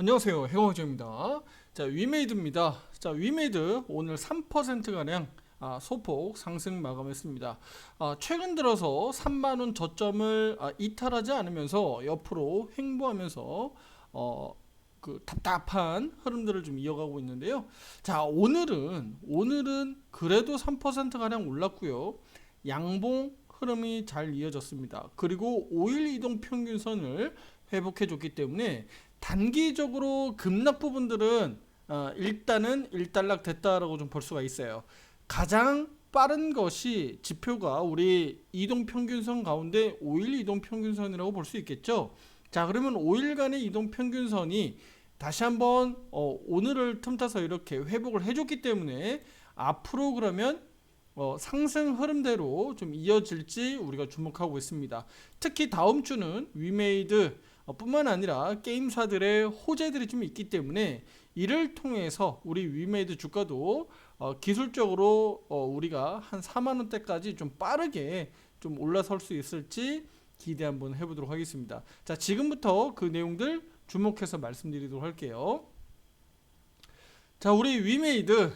안녕하세요, 해공학장입니다. 자, 위메이드입니다. 자, 위메이드 오늘 3%가량 소폭 상승 마감했습니다. 최근 들어서 3만원 저점을 이탈하지 않으면서 옆으로 횡보하면서 그 답답한 흐름들을 좀 이어가고 있는데요. 자, 오늘은 그래도 3%가량 올랐고요. 양봉 흐름이 잘 이어졌습니다. 그리고 5일 이동 평균선을 회복해 줬기 때문에 단기적으로 급락 부분들은 일단은 일단락 됐다라고 좀 볼 수가 있어요. 가장 빠른 것이 지표가 우리 이동평균선 가운데 5일 이동평균선이라고 볼 수 있겠죠. 자, 그러면 5일간의 이동평균선이 다시 한번 오늘을 틈타서 이렇게 회복을 해줬기 때문에 앞으로 그러면 상승 흐름대로 좀 이어질지 우리가 주목하고 있습니다. 특히 다음 주는 위메이드 뿐만 아니라 게임사들의 호재들이 좀 있기 때문에 이를 통해서 우리 위메이드 주가도 기술적으로 우리가 한 4만원대까지 좀 빠르게 좀 올라설 수 있을지 기대 한번 해보도록 하겠습니다. 자, 지금부터 그 내용들 주목해서 말씀드리도록 할게요. 자, 우리 위메이드,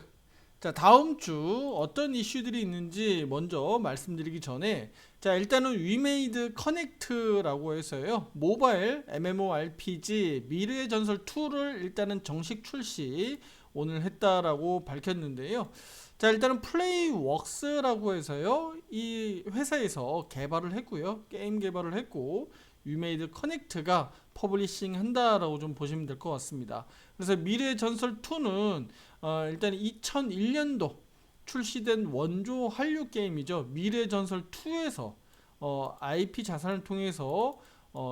자, 다음 주 어떤 이슈들이 있는지 먼저 말씀드리기 전에, 자, 일단은 위메이드 커넥트라고 해서요, 모바일 MMORPG 미래의 전설 2를 일단은 정식 출시 오늘 했다라고 밝혔는데요. 자, 일단은 플레이웍스라고 해서요, 이 회사에서 개발을 했고요, 게임 개발을 했고 위메이드 커넥트가 퍼블리싱 한다라고 좀 보시면 될 것 같습니다. 그래서 미래의 전설 2는 일단 2001년도 출시된 원조 한류 게임이죠. 미래전설 2에서 IP 자산을 통해서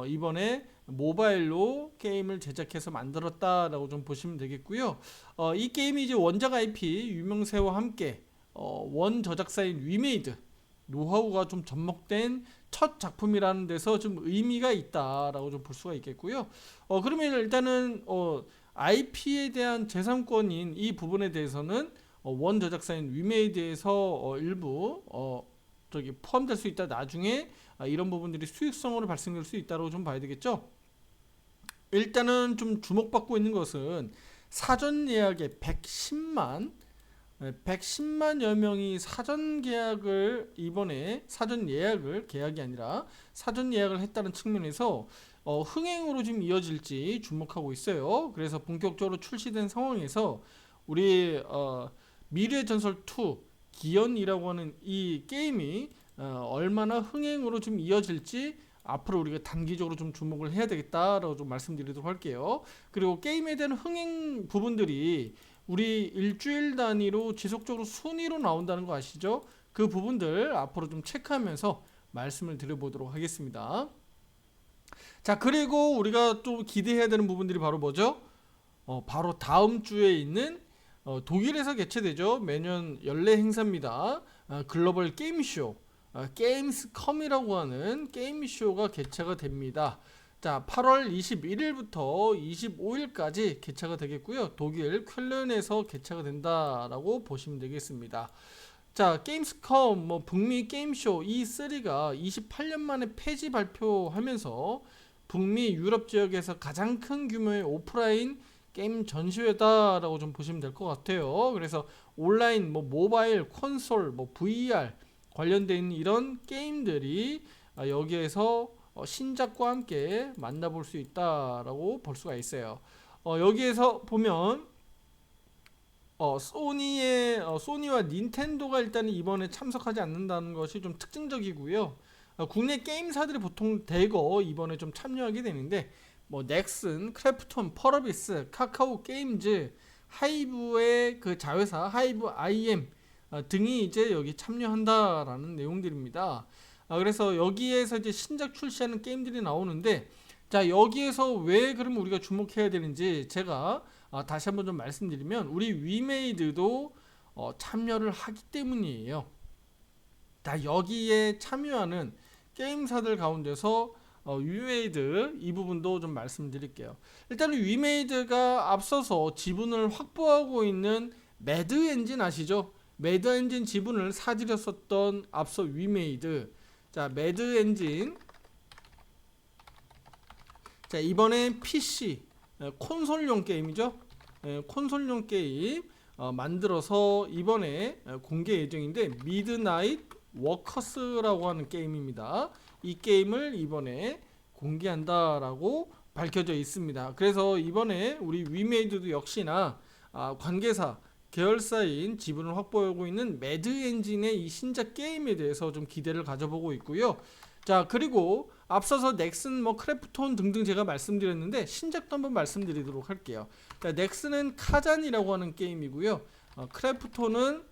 이번에 모바일로 게임을 제작해서 만들었다라고 좀 보시면 되겠고요. 이 게임이 이제 원작 IP 유명세와 함께 원 저작사인 위메이드 노하우가 좀 접목된 첫 작품이라는 데서 좀 의미가 있다라고 좀 볼 수가 있겠고요. 그러면 일단은 IP에 대한 재산권인 이 부분에 대해서는 원 저작사인 위메이드에서 일부 저기 포함될 수 있다. 나중에 이런 부분들이 수익성으로 발생될 수 있다고 좀 봐야 되겠죠. 일단은 좀 주목받고 있는 것은 사전 예약의 110만여 명이 사전 계약을 이번에 사전 예약을 계약이 아니라 사전 예약을 했다는 측면에서 흥행으로 좀 이어질지 주목하고 있어요. 그래서 본격적으로 출시된 상황에서 우리 미래의 전설 2 기연이라고 하는 이 게임이 얼마나 흥행으로 좀 이어질지 앞으로 우리가 단기적으로 좀 주목을 해야 되겠다라고 좀 말씀드리도록 할게요. 그리고 게임에 대한 흥행 부분들이 우리 일주일 단위로 지속적으로 순위로 나온다는 거 아시죠? 그 부분들 앞으로 좀 체크하면서 말씀을 드려보도록 하겠습니다. 자, 그리고 우리가 또 기대해야 되는 부분들이 바로 뭐죠? 바로 다음 주에 있는 독일에서 개최되죠. 매년 연례 행사입니다. 글로벌 게임쇼, 게임스컴이라고 하는 게임쇼가 개최가 됩니다. 자, 8월 21일부터 25일까지 개최가 되겠고요. 독일 쾰른에서 개최가 된다라고 보시면 되겠습니다. 자, 게임스컴, 북미 게임쇼 E3가 28년 만에 폐지 발표하면서 북미 유럽 지역에서 가장 큰 규모의 오프라인 게임 전시회다라고 좀 보시면 될 것 같아요. 그래서 온라인, 모바일, 콘솔, VR 관련된 있는 이런 게임들이 여기에서 신작과 함께 만나볼 수 있다라고 볼 수가 있어요. 여기에서 보면 소니와 닌텐도가 일단 이번에 참석하지 않는다는 것이 좀 특징적이고요. 국내 게임사들이 보통 대거 이번에 좀 참여하게 되는데 넥슨, 크래프톤, 펄어비스, 카카오 게임즈, 하이브의 그 자회사 하이브 IM 등이 이제 여기 참여한다라는 내용들입니다. 그래서 여기에서 이제 신작 출시하는 게임들이 나오는데, 자, 여기에서 왜 그러면 우리가 주목해야 되는지 제가 다시 한번 좀 말씀드리면 우리 위메이드도 참여를 하기 때문이에요. 자, 여기에 참여하는 게임사들 가운데서 위메이드 이 부분도 좀 말씀드릴게요. 일단은 위메이드가 앞서서 지분을 확보하고 있는 매드 엔진 아시죠? 매드 엔진 지분을 사들였었던 앞서 위메이드. 자, 매드 엔진. 자, 이번에 PC 콘솔용 게임이죠. 콘솔용 게임 만들어서 이번에 공개 예정인데 미드나잇 워커스라고 하는 게임입니다. 이 게임을 이번에 공개한다라고 밝혀져 있습니다. 그래서 이번에 우리 위메이드도 역시나 관계사 계열사인 지분을 확보하고 있는 매드 엔진의 이 신작 게임에 대해서 좀 기대를 가져보고 있고요. 자, 그리고 앞서서 넥슨, 크래프톤 등등 제가 말씀드렸는데 신작도 한번 말씀드리도록 할게요. 자, 넥슨은 카잔이라고 하는 게임이고요. 크래프톤은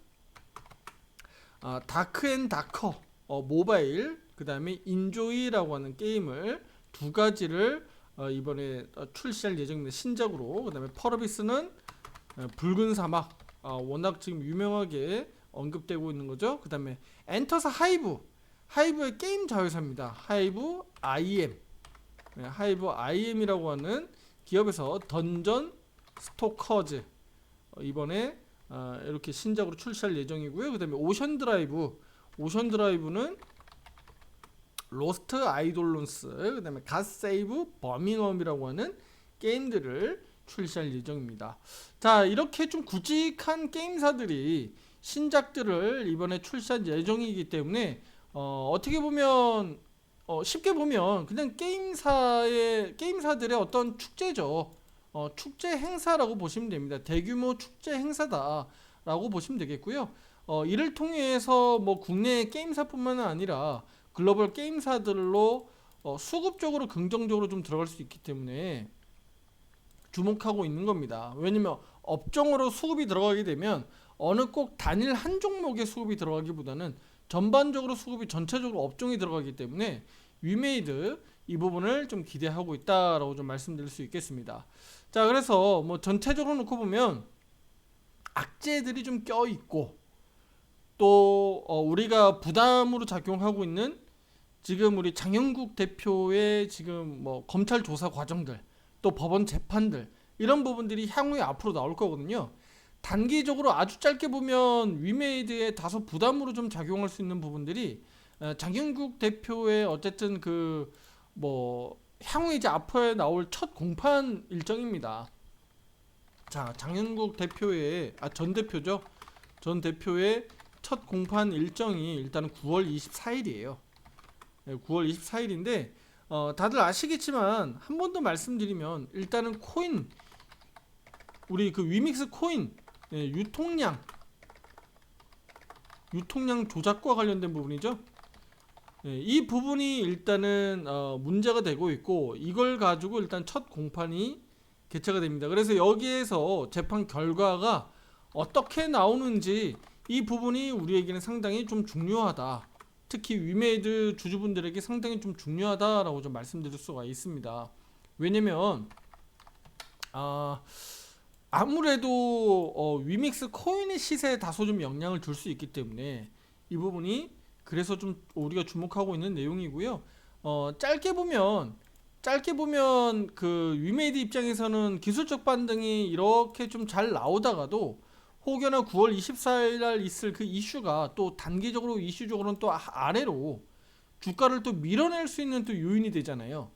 다크앤다커 모바일, 그 다음에 인조이라고 하는 게임을 두 가지를 이번에 출시할 예정입니다. 신작으로. 그 다음에 펄어비스는 붉은 사막, 워낙 지금 유명하게 언급되고 있는 거죠. 그 다음에 엔터스 하이브의 게임 자회사입니다. 하이브 IM, 하이브 IM이라고 하는 기업에서 던전 스토커즈 이번에 이렇게 신작으로 출시할 예정이고요. 그 다음에 오션드라이브는 로스트 아이돌론스, 그 다음에 갓세이브 버밍엄이라고 하는 게임들을 출시할 예정입니다. 자, 이렇게 좀 굵직한 게임사들이 신작들을 이번에 출시할 예정이기 때문에 어떻게 보면 쉽게 보면 그냥 게임사들의 어떤 축제죠. 축제 행사라고 보시면 됩니다. 대규모 축제 행사다라고 보시면 되겠고요. 이를 통해서 국내 게임사뿐만 아니라 글로벌 게임사들로 수급적으로 긍정적으로 좀 들어갈 수 있기 때문에 주목하고 있는 겁니다. 왜냐면 업종으로 수급이 들어가게 되면 어느 꼭 단일 한 종목의 수급이 들어가기보다는 전반적으로 수급이 전체적으로 업종이 들어가기 때문에 위메이드 이 부분을 좀 기대하고 있다라고 좀 말씀드릴 수 있겠습니다. 자, 그래서 전체적으로 놓고 보면 악재들이 좀 껴있고 또 우리가 부담으로 작용하고 있는 지금 우리 장영국 대표의 지금 검찰 조사 과정들, 또 법원 재판들, 이런 부분들이 향후에 앞으로 나올 거거든요. 단기적으로 아주 짧게 보면 위메이드에 다소 부담으로 좀 작용할 수 있는 부분들이 장영국 대표의 어쨌든 향후에 이제 앞으로 나올 첫 공판 일정입니다. 자, 장영국 대표의 전 대표죠. 전 대표의 첫 공판 일정이 일단은 9월 24일이에요. 9월 24일인데 다들 아시겠지만 한 번 더 말씀드리면 일단은 코인, 우리 그 위믹스 코인 유통량 조작과 관련된 부분이죠. 이 부분이 일단은 문제가 되고 있고 이걸 가지고 일단 첫 공판이 개최가 됩니다. 그래서 여기에서 재판 결과가 어떻게 나오는지 이 부분이 우리에게는 상당히 좀 중요하다. 특히 위메이드 주주분들에게 상당히 좀 중요하다라고 좀 말씀드릴 수가 있습니다. 왜냐면 아무래도 위믹스 코인의 시세에 다소 좀 영향을 줄 수 있기 때문에 이 부분이 그래서 좀 우리가 주목하고 있는 내용이고요. 짧게 보면 그 위메이드 입장에서는 기술적 반등이 이렇게 좀 잘 나오다가도 혹여나 9월 24일 날 있을 그 이슈가 또 단기적으로 이슈적으로는 또 아래로 주가를 또 밀어낼 수 있는 또 요인이 되잖아요.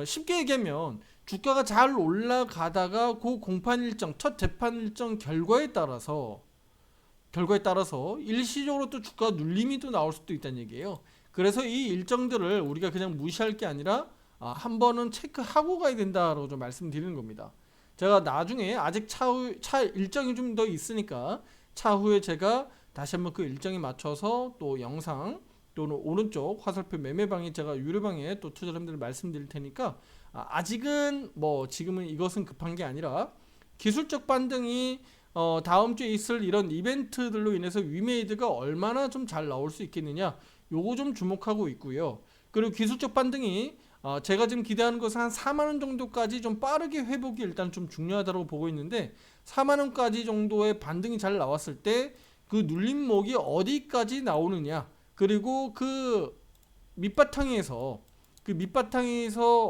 쉽게 얘기하면 주가가 잘 올라가다가 그 공판 일정, 첫 재판 일정 결과에 따라서 일시적으로 또 주가 눌림이 또 나올 수도 있다는 얘기예요. 그래서 이 일정들을 우리가 그냥 무시할 게 아니라 한 번은 체크하고 가야 된다라고 좀 말씀드리는 겁니다. 제가 나중에 아직 차 일정이 좀 더 있으니까 차후에 제가 다시 한번 그 일정에 맞춰서 또 영상 또는 오른쪽 화살표 매매방에 제가 유료방에 또 투자자분들 말씀드릴 테니까 아직은 지금은 이것은 급한 게 아니라 기술적 반등이 다음 주에 있을 이런 이벤트들로 인해서 위메이드가 얼마나 좀 잘 나올 수 있겠느냐, 요거 좀 주목하고 있고요. 그리고 기술적 반등이 제가 지금 기대하는 것은 한 4만원 정도까지 좀 빠르게 회복이 일단 좀 중요하다고 보고 있는데 4만원까지 정도의 반등이 잘 나왔을 때 그 눌림목이 어디까지 나오느냐, 그리고 그 밑바탕에서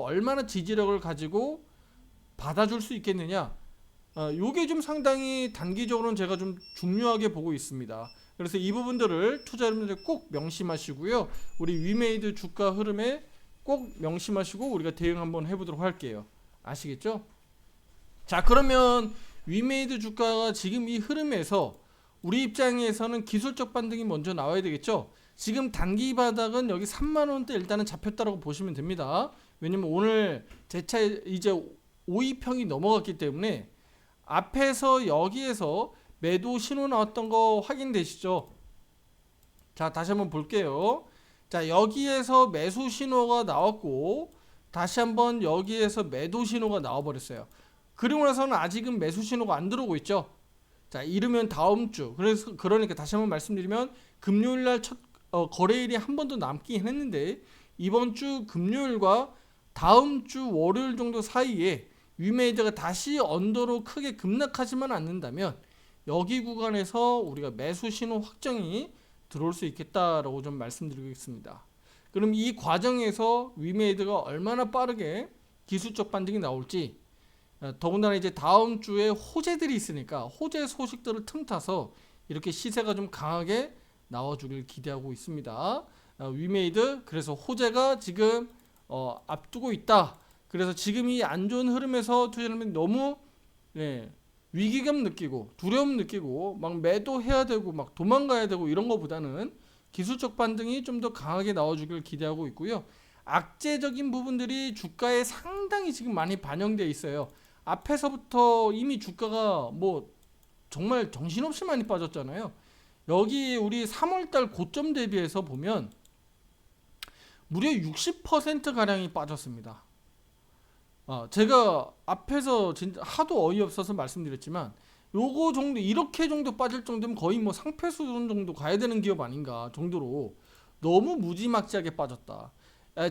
얼마나 지지력을 가지고 받아줄 수 있겠느냐, 요게 좀 상당히 단기적으로는 제가 좀 중요하게 보고 있습니다. 그래서 이 부분들을 투자자분들 꼭 명심하시고요. 우리 위메이드 주가 흐름에 꼭 명심하시고 우리가 대응 한번 해보도록 할게요. 아시겠죠? 자, 그러면 위메이드 주가가 지금 이 흐름에서 우리 입장에서는 기술적 반등이 먼저 나와야 되겠죠? 지금 단기 바닥은 여기 3만원대 일단은 잡혔다라고 보시면 됩니다. 왜냐면 오늘 재차 이제 520평이 넘어갔기 때문에 앞에서 여기에서 매도 신호 나왔던 거 확인되시죠? 자, 다시 한번 볼게요. 자, 여기에서 매수 신호가 나왔고 다시 한번 여기에서 매도 신호가 나와버렸어요. 그리고 나서는 아직은 매수 신호가 안 들어오고 있죠. 자, 이르면 다음 주. 그러니까 다시 한번 말씀드리면 금요일 날 첫 거래일이 한 번 더 남긴 했는데 이번 주 금요일과 다음 주 월요일 정도 사이에 위메이드가 다시 언더로 크게 급락하지만 않는다면 여기 구간에서 우리가 매수 신호 확정이 들어올 수 있겠다라고 좀 말씀드리겠습니다. 그럼 이 과정에서 위메이드가 얼마나 빠르게 기술적 반등이 나올지, 더군다나 이제 다음 주에 호재들이 있으니까 호재 소식들을 틈타서 이렇게 시세가 좀 강하게 나와주길 기대하고 있습니다. 위메이드, 그래서 호재가 지금 앞두고 있다. 그래서 지금 이 안 좋은 흐름에서 투자하면 너무 위기감 느끼고 두려움 느끼고 막 매도해야 되고 막 도망가야 되고 이런 것보다는 기술적 반등이 좀 더 강하게 나와주길 기대하고 있고요. 악재적인 부분들이 주가에 상당히 지금 많이 반영되어 있어요. 앞에서부터 이미 주가가 뭐 정말 정신없이 많이 빠졌잖아요. 여기 우리 3월달 고점 대비해서 보면 무려 60% 가량이 빠졌습니다. 제가 앞에서 진짜 하도 어이없어서 말씀드렸지만 요거 정도 이렇게 정도 빠질 정도면 거의 뭐 상패 수준 정도 가야 되는 기업 아닌가 정도로 너무 무지막지하게 빠졌다.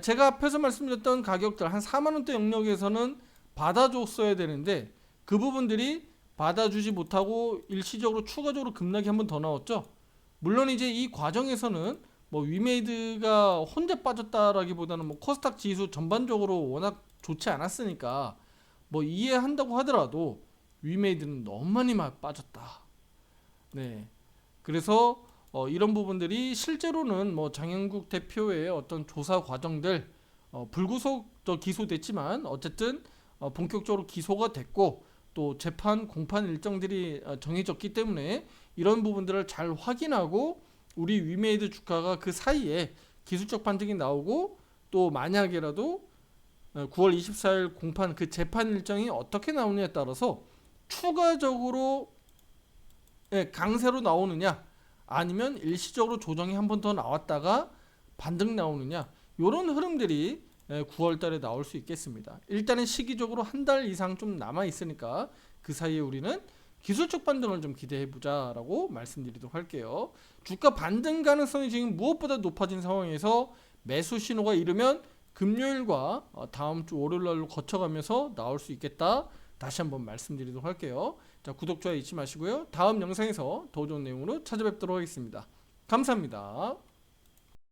제가 앞에서 말씀드렸던 가격들 한 4만원대 영역에서는 받아줬어야 되는데 그 부분들이 받아주지 못하고 일시적으로 추가적으로 급락이 한 번 더 나왔죠. 물론 이제 이 과정에서는 뭐 위메이드가 혼자 빠졌다라기보다는 뭐 코스닥 지수 전반적으로 워낙 좋지 않았으니까 뭐 이해한다고 하더라도 위메이드는 너무 많이 빠졌다. 네. 그래서 이런 부분들이 실제로는 뭐 장영국 대표의 어떤 조사 과정들 불구속 기소됐지만 어쨌든 본격적으로 기소가 됐고 또 재판 공판 일정들이 정해졌기 때문에 이런 부분들을 잘 확인하고 우리 위메이드 주가가 그 사이에 기술적 반등이 나오고 또 만약에라도 9월 24일 공판 그 재판 일정이 어떻게 나오느냐에 따라서 추가적으로 강세로 나오느냐 아니면 일시적으로 조정이 한 번 더 나왔다가 반등 나오느냐 이런 흐름들이 9월 달에 나올 수 있겠습니다. 일단은 시기적으로 한 달 이상 좀 남아 있으니까 그 사이에 우리는 기술적 반등을 좀 기대해 보자라고 말씀드리도록 할게요. 주가 반등 가능성이 지금 무엇보다 높아진 상황에서 매수 신호가 이르면 금요일과 다음 주 월요일 날로 거쳐가면서 나올 수 있겠다. 다시 한번 말씀드리도록 할게요. 자, 구독, 좋아요 잊지 마시고요. 다음 영상에서 더 좋은 내용으로 찾아뵙도록 하겠습니다. 감사합니다.